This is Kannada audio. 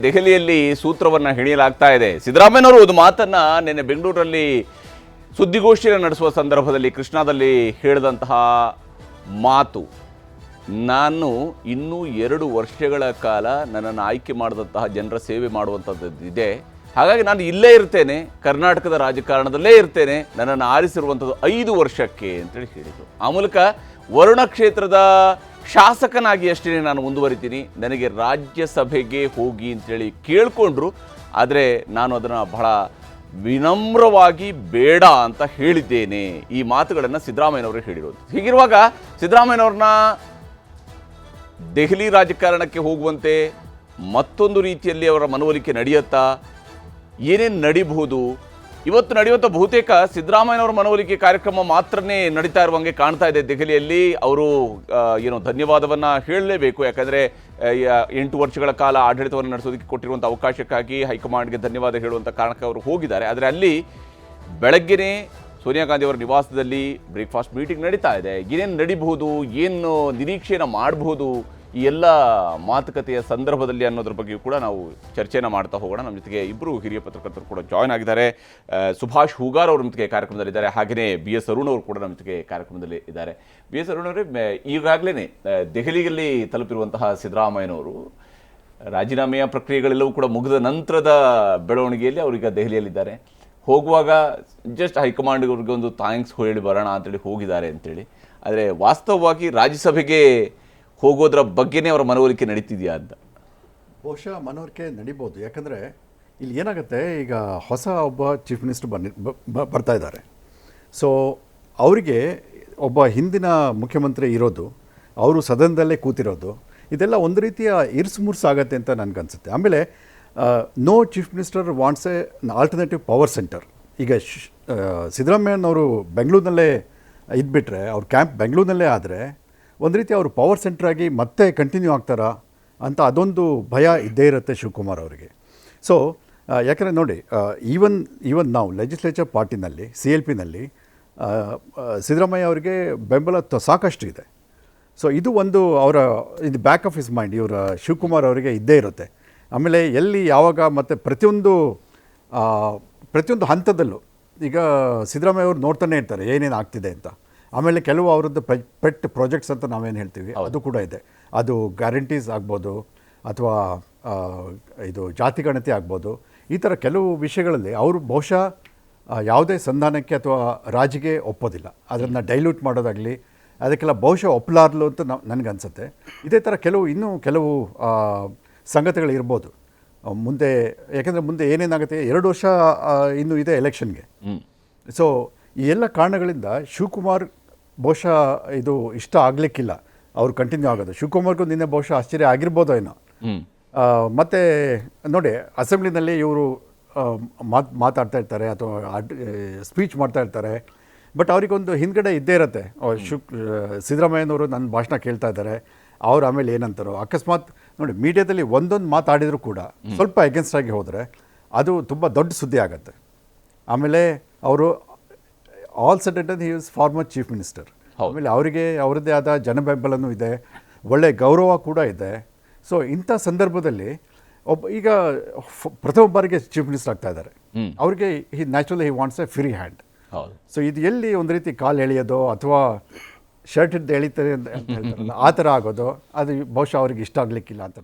ದೆಹಲಿಯಲ್ಲಿ ಸೂತ್ರವನ್ನು ಹೆಣಿಯಲಾಗ್ತಾ ಇದೆ. ಸಿದ್ದರಾಮಯ್ಯನವರು ಒಂದು ಮಾತನ್ನ ನಿನ್ನೆ ಬೆಂಗಳೂರಲ್ಲಿ ಸುದ್ದಿಗೋಷ್ಠಿಯನ್ನು ನಡೆಸುವ ಸಂದರ್ಭದಲ್ಲಿ ಕೃಷ್ಣಾದಲ್ಲಿ ಹೇಳಿದಂತಹ ಮಾತು, ನಾನು ಇನ್ನೂ 2 ವರ್ಷಗಳ ಕಾಲ ನನ್ನನ್ನು ಆಯ್ಕೆ ಮಾಡಿದಂತಹ ಜನರ ಸೇವೆ ಮಾಡುವಂಥದ್ದು ಇದೆ, ಹಾಗಾಗಿ ನಾನು ಇಲ್ಲೇ ಇರ್ತೇನೆ, ಕರ್ನಾಟಕದ ರಾಜಕಾರಣದಲ್ಲೇ ಇರ್ತೇನೆ, ನನ್ನನ್ನು ಆರಿಸಿರುವಂಥದ್ದು 5 ವರ್ಷಕ್ಕೆ ಅಂತೇಳಿ ಹೇಳಿದರು. ಆ ಮೂಲಕ ವರುಣ ಕ್ಷೇತ್ರದ ಶಾಸಕನಾಗಿ ಅಷ್ಟೇ ನಾನು ಮುಂದುವರಿತೀನಿ, ನನಗೆ ರಾಜ್ಯಸಭೆಗೆ ಹೋಗಿ ಅಂತೇಳಿ ಕೇಳಿಕೊಂಡ್ರು, ಆದರೆ ನಾನು ಅದನ್ನು ಬಹಳ ವಿನಮ್ರವಾಗಿ ಬೇಡ ಅಂತ ಹೇಳಿದ್ದೇನೆ. ಈ ಮಾತುಗಳನ್ನು ಸಿದ್ದರಾಮಯ್ಯನವರು ಹೇಳಿರೋದು. ಹೀಗಿರುವಾಗ ಸಿದ್ದರಾಮಯ್ಯನವ್ರನ್ನ ದೆಹಲಿ ರಾಜಕಾರಣಕ್ಕೆ ಹೋಗುವಂತೆ ಮತ್ತೊಂದು ರೀತಿಯಲ್ಲಿ ಅವರ ಮನವೊಲಿಕೆ ನಡೆಯುತ್ತಾ, ಏನೇನು ನಡಿಬಹುದು? ಇವತ್ತು ನಡೆಯುವಂಥ ಬಹುತೇಕ ಸಿದ್ದರಾಮಯ್ಯನವರ ಮನವೊಲಿಕೆ ಕಾರ್ಯಕ್ರಮ ಮಾತ್ರನೇ ನಡೀತಾ ಇರುವಂಗೆ ಕಾಣ್ತಾ ಇದೆ. ದೆಹಲಿಯಲ್ಲಿ ಅವರು ಧನ್ಯವಾದವನ್ನು ಹೇಳಲೇಬೇಕು, ಯಾಕಂದರೆ 8 ವರ್ಷಗಳ ಕಾಲ ಆಡಳಿತವನ್ನು ನಡೆಸೋದಕ್ಕೆ ಕೊಟ್ಟಿರುವಂಥ ಅವಕಾಶಕ್ಕಾಗಿ ಹೈಕಮಾಂಡ್ಗೆ ಧನ್ಯವಾದ ಹೇಳುವಂಥ ಕಾರಣಕ್ಕೆ ಅವರು ಹೋಗಿದ್ದಾರೆ. ಆದರೆ ಅಲ್ಲಿ ಬೆಳಗ್ಗೆನೇ ಸೋನಿಯಾ ಗಾಂಧಿ ಅವರ ನಿವಾಸದಲ್ಲಿ ಬ್ರೇಕ್ಫಾಸ್ಟ್ ಮೀಟಿಂಗ್ ನಡೀತಾ ಇದೆ. ಏನೇನು ನಡಿಬಹುದು, ಏನು ನಿರೀಕ್ಷೆಯನ್ನು ಮಾಡಬಹುದು ಈ ಎಲ್ಲ ಮಾತುಕತೆಯ ಸಂದರ್ಭದಲ್ಲಿ ಅನ್ನೋದ್ರ ಬಗ್ಗೆಯೂ ಕೂಡ ನಾವು ಚರ್ಚೆನ ಮಾಡ್ತಾ ಹೋಗೋಣ. ನಮ್ಮ ಜೊತೆಗೆ ಇಬ್ಬರು ಹಿರಿಯ ಪತ್ರಕರ್ತರು ಕೂಡ ಜಾಯ್ನ್ ಆಗಿದ್ದಾರೆ. ಸುಭಾಷ್ ಹೂಗಾರ್ ಅವರು ನಮ್ಮ ಜೊತೆಗೆ ಕಾರ್ಯಕ್ರಮದಲ್ಲಿದ್ದಾರೆ, ಹಾಗೆಯೇ BS ಅರುಣ್ ಅವರು ಕೂಡ ನಮ್ಮ ಜೊತೆಗೆ ಕಾರ್ಯಕ್ರಮದಲ್ಲಿ ಇದ್ದಾರೆ. BS ಅರುಣ್ ಅವರೇ, ಈಗಾಗಲೇ ದೆಹಲಿಯಲ್ಲಿ ತಲುಪಿರುವಂತಹ ಸಿದ್ದರಾಮಯ್ಯನವರು ರಾಜೀನಾಮೆಯ ಪ್ರಕ್ರಿಯೆಗಳೆಲ್ಲವೂ ಕೂಡ ಮುಗಿದ ನಂತರದ ಬೆಳವಣಿಗೆಯಲ್ಲಿ ಅವರೀಗ ದೆಹಲಿಯಲ್ಲಿದ್ದಾರೆ. ಹೋಗುವಾಗ ಜಸ್ಟ್ ಹೈಕಮಾಂಡ್ಗೆ ಒಂದು ಥ್ಯಾಂಕ್ಸ್ ಹೇಳಿ ಬರೋಣ ಅಂತೇಳಿ ಹೋಗಿದ್ದಾರೆ ಅಂತೇಳಿ, ಆದರೆ ವಾಸ್ತವವಾಗಿ ರಾಜ್ಯಸಭೆಗೆ ಹೋಗೋದ್ರ ಬಗ್ಗೆನೇ ಅವರ ಮನವೊಲಿಕೆ ನಡೀತಿದೆಯಾ ಅಂತ? ಬಹುಶಃ ಮನವರಿಕೆ ನಡಿಬೋದು. ಯಾಕಂದರೆ ಇಲ್ಲಿ ಏನಾಗುತ್ತೆ, ಈಗ ಹೊಸ ಒಬ್ಬ ಚೀಫ್ ಮಿನಿಸ್ಟರ್ ಬರ್ತಾ ಇದ್ದಾರೆ. ಸೊ ಅವರಿಗೆ ಒಬ್ಬ ಹಿಂದಿನ ಮುಖ್ಯಮಂತ್ರಿ ಇರೋದು, ಅವರು ಸದನದಲ್ಲೇ ಕೂತಿರೋದು, ಇದೆಲ್ಲ ಒಂದು ರೀತಿಯ ಇರ್ಸು ಆಗುತ್ತೆ ಅಂತ ನನಗನ್ಸುತ್ತೆ. ಆಮೇಲೆ no chief minister wants a alternative power centre. ಈಗ ಸಿದ್ದರಾಮಯ್ಯನವರು ಬೆಂಗಳೂರಿನಲ್ಲೇ ಇದ್ಬಿಟ್ರೆ, ಅವ್ರ ಕ್ಯಾಂಪ್ ಬೆಂಗಳೂರಿನಲ್ಲೇ ಆದರೆ ಒಂದು ರೀತಿ ಅವರು ಪವರ್ ಸೆಂಟ್ರಾಗಿ ಮತ್ತೆ ಕಂಟಿನ್ಯೂ ಆಗ್ತಾರಾ ಅಂತ ಅದೊಂದು ಭಯ ಇದ್ದೇ ಇರುತ್ತೆ ಶಿವಕುಮಾರ್ ಅವರಿಗೆ. ಸೊ ಯಾಕಂದರೆ ನೋಡಿ, ಈವನ್ ನಾವು ಲೆಜಿಸ್ಲೇಚರ್ ಪಾರ್ಟಿನಲ್ಲಿ CLPನಲ್ಲಿ ಸಿದ್ದರಾಮಯ್ಯ ಅವರಿಗೆ ಬೆಂಬಲ ಸಾಕಷ್ಟು ಇದೆ. ಸೊ ಇದು ಒಂದು ಇದು ಬ್ಯಾಕ್ ಆಫ್ ಹಿಸ್ ಮೈಂಡ್, ಇವರ ಶಿವಕುಮಾರ್ ಅವರಿಗೆ ಇದ್ದೇ ಇರುತ್ತೆ. ಆಮೇಲೆ ಎಲ್ಲಿ ಯಾವಾಗ ಮತ್ತು ಪ್ರತಿಯೊಂದು ಹಂತದಲ್ಲೂ ಈಗ ಸಿದ್ದರಾಮಯ್ಯ ಅವರು ನೋಡ್ತಾನೆ ಇರ್ತಾರೆ ಏನೇನು ಆಗ್ತಿದೆ ಅಂತ. ಆಮೇಲೆ ಕೆಲವು ಅವರದ್ದು ಪೆಟ್ ಪ್ರಾಜೆಕ್ಟ್ಸ್ ಅಂತ ನಾವೇನು ಹೇಳ್ತೀವಿ ಅದು ಕೂಡ ಇದೆ. ಅದು ಗ್ಯಾರಂಟೀಸ್ ಆಗ್ಬೋದು, ಅಥವಾ ಇದು ಜಾತಿ ಗಣತಿ ಆಗ್ಬೋದು. ಈ ಥರ ಕೆಲವು ವಿಷಯಗಳಲ್ಲಿ ಅವರು ಬಹುಶಃ ಯಾವುದೇ ಸಂಧಾನಕ್ಕೆ ಅಥವಾ ರಾಜಿಗೆ ಒಪ್ಪೋದಿಲ್ಲ. ಅದನ್ನು ಡೈಲ್ಯೂಟ್ ಮಾಡೋದಾಗಲಿ ಅದಕ್ಕೆಲ್ಲ ಬಹುಶಃ ಒಪ್ಪಲಾರ್ಲು ಅಂತ ನನಗನ್ಸುತ್ತೆ. ಇದೇ ಥರ ಇನ್ನೂ ಕೆಲವು ಸಂಗತಿಗಳಿರ್ಬೋದು ಮುಂದೆ. ಯಾಕೆಂದರೆ ಮುಂದೆ ಏನೇನಾಗುತ್ತೆ, 2 ವರ್ಷ ಇನ್ನೂ ಇದೆ ಎಲೆಕ್ಷನ್ಗೆ. ಸೊ ಈ ಎಲ್ಲ ಕಾರಣಗಳಿಂದ ಶಿವಕುಮಾರ್ ಬಹುಶಃ ಇದು ಇಷ್ಟ ಆಗಲಿಕ್ಕಿಲ್ಲ ಅವ್ರು ಕಂಟಿನ್ಯೂ ಆಗೋದು. ಶಿವಕುಮಾರ್ಗೂ ನಿನ್ನೆ ಬಹುಶಃ ಆಶ್ಚರ್ಯ ಆಗಿರ್ಬೋದೋ ಏನೋ. ಮತ್ತು ನೋಡಿ, ಅಸೆಂಬ್ಲಿನಲ್ಲಿ ಇವರು ಮಾತಾಡ್ತಾ ಇರ್ತಾರೆ ಅಥವಾ ಸ್ಪೀಚ್ ಮಾಡ್ತಾ ಇರ್ತಾರೆ, ಬಟ್ ಅವರಿಗೊಂದು ಹಿಂದ್ಗಡೆ ಇದ್ದೇ ಇರುತ್ತೆ. ಸಿದ್ದರಾಮಯ್ಯನವರು ನನ್ನ ಭಾಷಣ ಕೇಳ್ತಾ ಇದ್ದಾರೆ, ಅವ್ರು ಆಮೇಲೆ ಏನಂತಾರೋ ಅಕಸ್ಮಾತ್ ನೋಡಿ ಮೀಡಿಯಾದಲ್ಲಿ ಒಂದೊಂದು ಮಾತಾಡಿದರೂ ಕೂಡ ಸ್ವಲ್ಪ ಎಗೇನ್ಸ್ಟ್ ಆಗಿ ಹೋದರೆ ಅದು ತುಂಬ ದೊಡ್ಡ ಸುದ್ದಿ ಆಗುತ್ತೆ. ಆಮೇಲೆ ಅವರು all sudden he is former chief minister. ಆಮೇಲೆ ಅವರಿಗೆ ಅವರದ್ದೇ ಆದ ಜನಬೆಂಬಲನೂ ಇದೆ, ಒಳ್ಳೆಯ ಗೌರವ ಕೂಡ ಇದೆ. ಸೊ ಇಂಥ ಸಂದರ್ಭದಲ್ಲಿ ಈಗ ಪ್ರಥಮ ಬಾರಿಗೆ ಚೀಫ್ ಮಿನಿಸ್ಟರ್ ಆಗ್ತಾ ಇದ್ದಾರೆ, ಅವ್ರಿಗೆ naturally he wants A free hand. So ಇದು ಎಲ್ಲಿ ಒಂದು ರೀತಿ ಕಾಲು ಎಳೆಯೋದು ಅಥವಾ ಶರ್ಟ್ ಹಿಡ್ದು ಎಳಿತಾರೆ ಅಂತ ಹೇಳ್ತಾರಲ್ಲ, ಆ ಥರ ಆಗೋದು ಅದು ಬಹುಶಃ ಅವ್ರಿಗೆ ಇಷ್ಟ ಆಗಲಿಕ್ಕಿಲ್ಲ ಅಂತ